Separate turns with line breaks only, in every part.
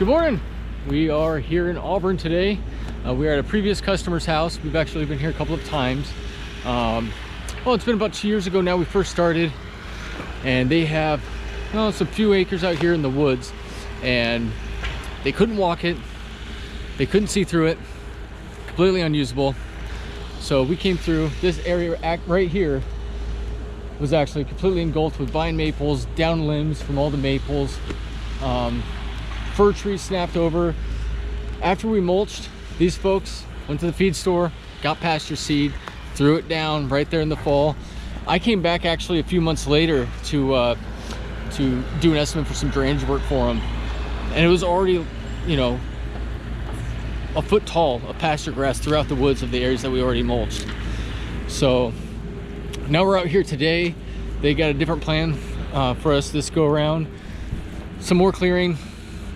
Good morning. We are here in Auburn today. We are at a previous customer's house. We've actually been here a couple of times. Well, it's been about 2 years ago now we first started, and they have some few acres out here in the woods, and they couldn't walk it, they couldn't see through it, completely unusable. So we came through. This area right here was actually completely engulfed with vine maples, down limbs from all the maples. Fir trees snapped over. After we mulched, these folks went to the feed store, got pasture seed, threw it down right there in the fall. I came back actually a few months later to do an estimate for some drainage work for them, and it was already, you know, a foot tall of pasture grass throughout the woods of the areas that we already mulched. So now we're out here today. They got a different plan for us this go around. Some more clearing,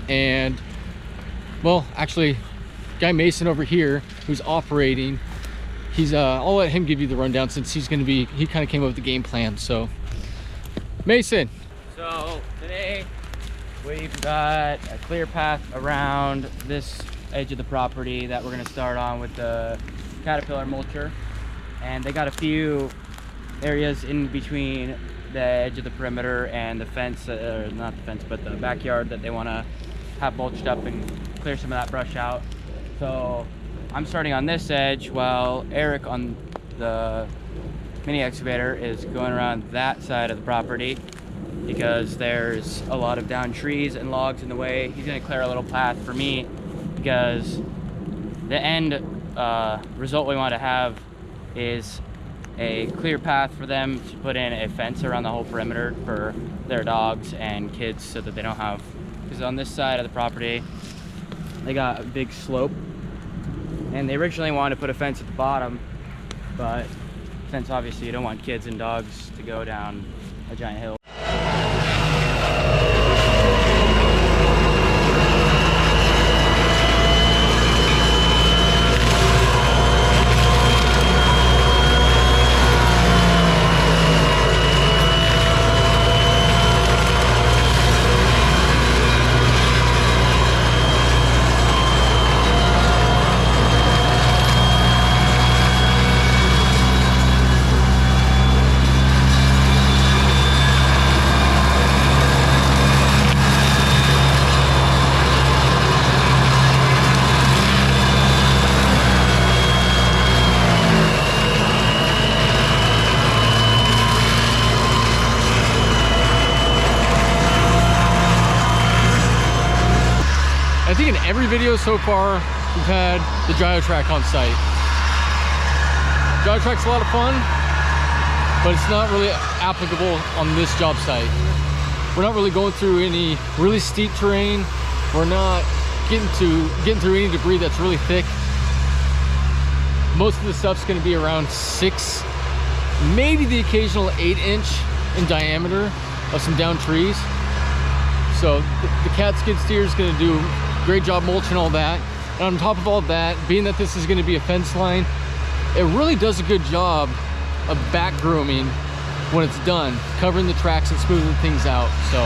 and well, actually guy Mason over here who's operating, he's I'll let him give you the rundown since he kind of came up with the game plan. So Mason.
So today we've got a clear path around this edge of the property that we're going to start on with the Caterpillar mulcher, and they got a few areas in between the edge of the perimeter and the fence, or not the fence but the backyard, that they want to have mulched up and clear some of that brush out. So I'm starting on this edge while Eric on the mini excavator is going around that side of the property, because there's a lot of down trees and logs in the way. He's going to clear a little path for me, because the end result we want to have is a clear path for them to put in a fence around the whole perimeter for their dogs and kids, so that they don't have, because on this side of the property they got a big slope, and they originally wanted to put a fence at the bottom, but since obviously you don't want kids and dogs to go down a giant hill.
I think in every video so far, we've had the gyro track on site. Gyro track's a lot of fun, but it's not really applicable on this job site. We're not really going through any really steep terrain. We're not getting through any debris that's really thick. Most of the stuff's going to be around 6, maybe the occasional 8-inch in diameter of some down trees. So the cat skid steer is going to do great job mulching all that, and on top of all that, being that this is going to be a fence line, it really does a good job of back grooming when it's done, covering the tracks and smoothing things out. So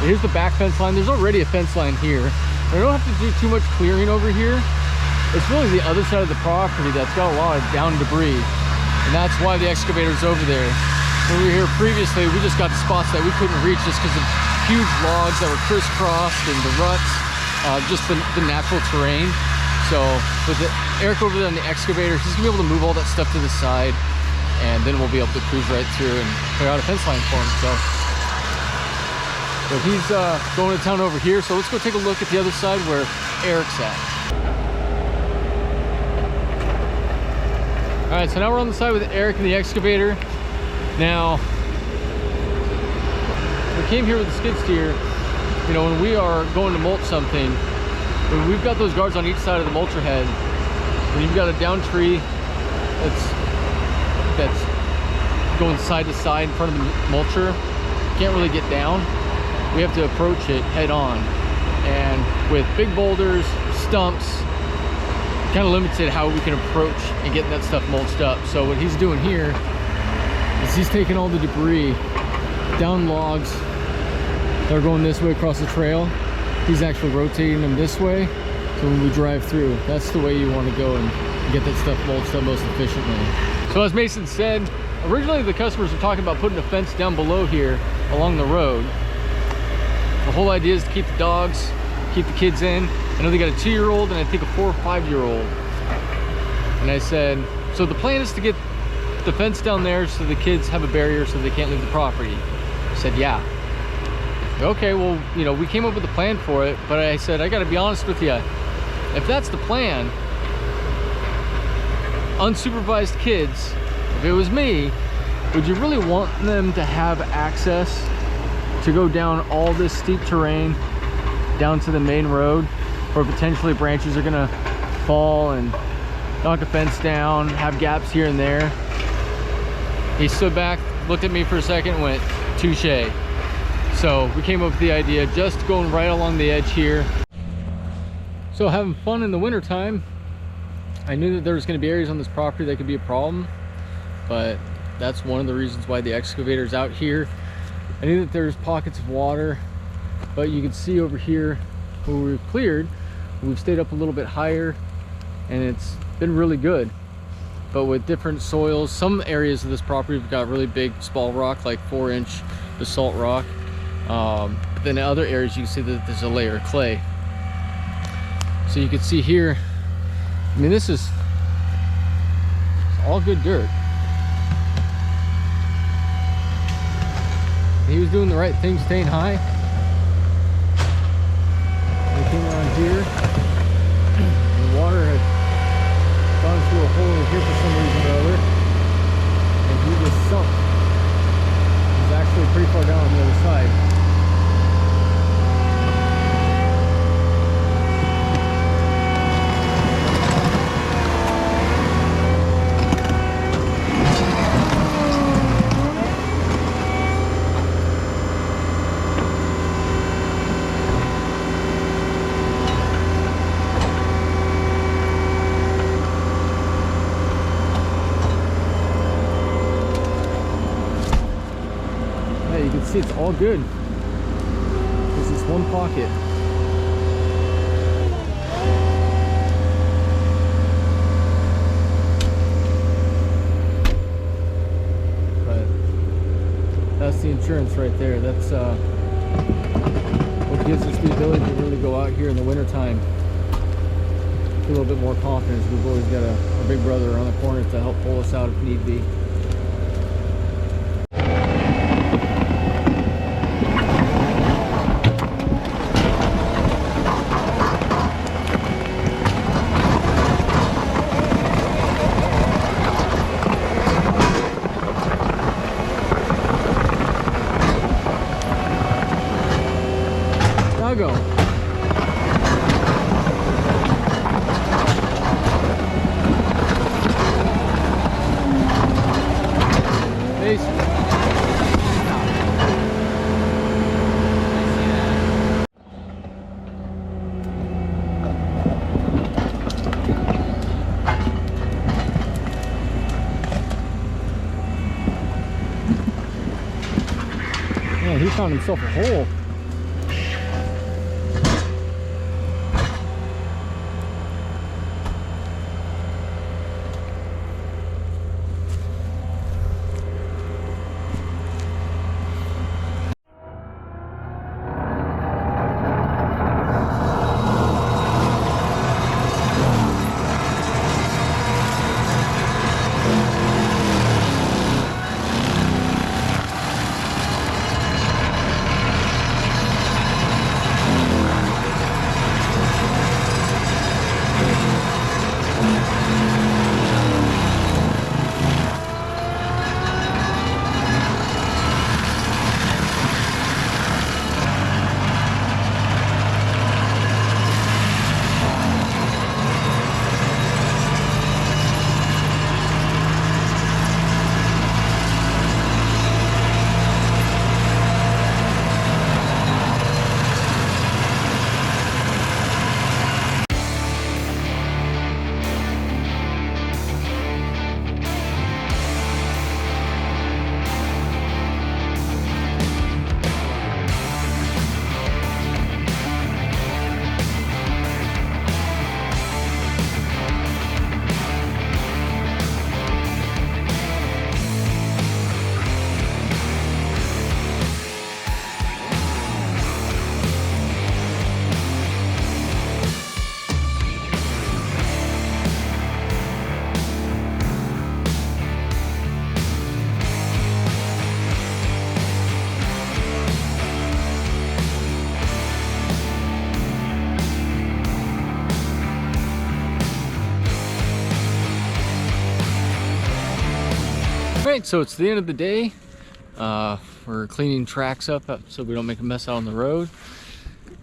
here's the back fence line. There's already a fence line here. I don't have to do too much clearing over here. It's really the other side of the property that's got a lot of down debris, and that's why the excavator's over there. When we were here previously, we just got to spots that we couldn't reach just because of huge logs that were crisscrossed and the ruts, just the natural terrain. So with Eric over there on the excavator, he's gonna be able to move all that stuff to the side, and then we'll be able to cruise right through and clear out a fence line for him. So he's going to town over here. So let's go take a look at the other side where Eric's at. All right, so now we're on the side with Eric and the excavator. Now, we came here with the skid steer. You know, when we are going to mulch something, when we've got those guards on each side of the mulcher head, when you've got a down tree that's going side to side in front of the mulcher, you can't really get down. We have to approach it head on. And with big boulders, stumps, kind of limited how we can approach and get that stuff mulched up. So what he's doing here is he's taking all the debris, down logs, They're going this way across the trail. He's actually rotating them this way. So when we drive through, that's the way you want to go and get that stuff mulched up most efficiently. So as Mason said, originally the customers were talking about putting a fence down below here along the road. The whole idea is to keep the dogs, keep the kids in. I know they got a 2-year-old and I think a 4 or 5-year-old. And I said, so the plan is to get the fence down there so the kids have a barrier so they can't leave the property. I said, yeah. Okay, well, you know, we came up with a plan for it, but I said, I gotta be honest with you. If that's the plan, unsupervised kids, if it was me, would you really want them to have access to go down all this steep terrain down to the main road, where potentially branches are gonna fall and knock the fence down, have gaps here and there? He stood back, looked at me for a second, and went, touche. So we came up with the idea, just going right along the edge here. So having fun in the winter time. I knew that there was going to be areas on this property that could be a problem, but that's one of the reasons why the excavator's out here. I knew that there's pockets of water, but you can see over here where we've cleared, we've stayed up a little bit higher, and it's been really good. But with different soils, some areas of this property have got really big spall rock, like 4-inch basalt rock. But then in other areas you can see that there's a layer of clay. So you can see here, I mean, this is all good dirt. He was doing the right thing, staying high. We came around here, the water had gone through a hole in here for some reason or other, and he just sunk. It was actually pretty far down on the other side. See, it's all good. There's this one pocket. But that's the insurance right there. That's what gives us the ability to really go out here in the winter time. A little bit more confidence. We've always got a big brother around the corner to help pull us out if need be. Go. Man, he found himself a hole. right, so it's the end of the day. We're cleaning tracks up so we don't make a mess out on the road.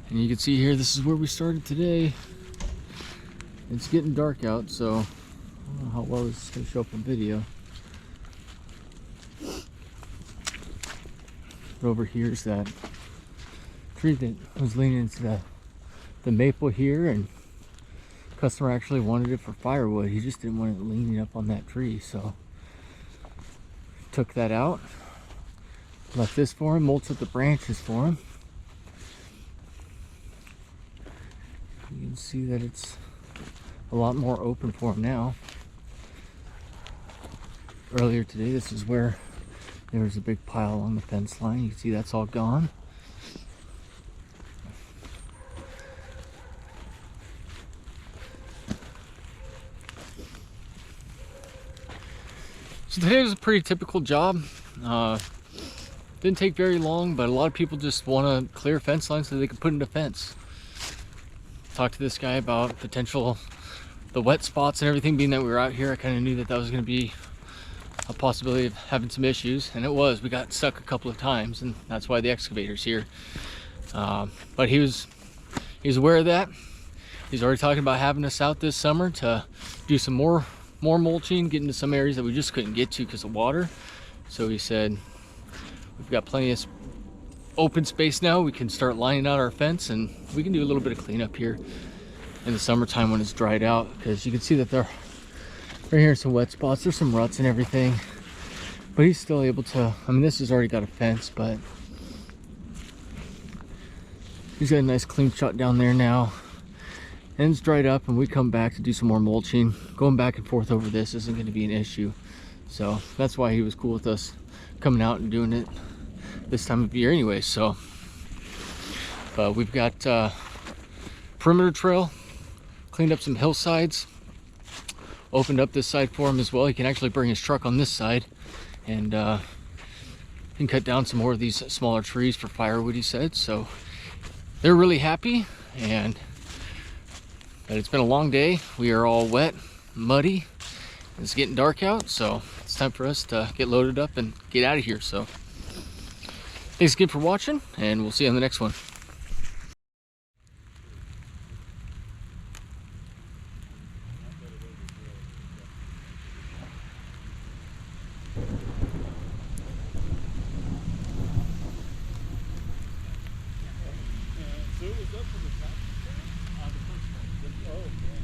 And you can see here, this is where we started today. It's getting dark out, so I don't know how well this is going to show up on video. But over here is that tree that was leaning into the maple here, and the customer actually wanted it for firewood. He just didn't want it leaning up on that tree, so took that out, left this for him, mulched up the branches for him. You can see that it's a lot more open for him now. Earlier today, this is where there was a big pile along the fence line. You can see that's all gone. So today was a pretty typical job. Didn't take very long, but a lot of people just want to clear fence lines so they can put in a fence. Talked to this guy about the wet spots and everything. Being that we were out here, I kind of knew that was going to be a possibility of having some issues, and it was. We got stuck a couple of times, and that's why the excavator's here. But he was aware of that. He's already talking about having us out this summer to do some more mulching, get into some areas that we just couldn't get to because of water. So he said, we've got plenty of open space now. We can start lining out our fence, and we can do a little bit of cleanup here in the summertime when it's dried out, because you can see that there right here are some wet spots. There's some ruts and everything, but he's still able to, I mean, this has already got a fence, but he's got a nice clean shot down there now, and it's dried up, and we come back to do some more mulching. Going back and forth over this isn't going to be an issue, so that's why he was cool with us coming out and doing it this time of year anyway. So but we've got perimeter trail, cleaned up some hillsides, opened up this side for him as well. He can actually bring his truck on this side, and he can cut down some more of these smaller trees for firewood, he said. So they're really happy, but it's been a long day. We are all wet, muddy. It's getting dark out, so it's time for us to get loaded up and get out of here. So thanks again for watching, and we'll see you on the next one.
So it was up for the top? The first one. Oh, okay.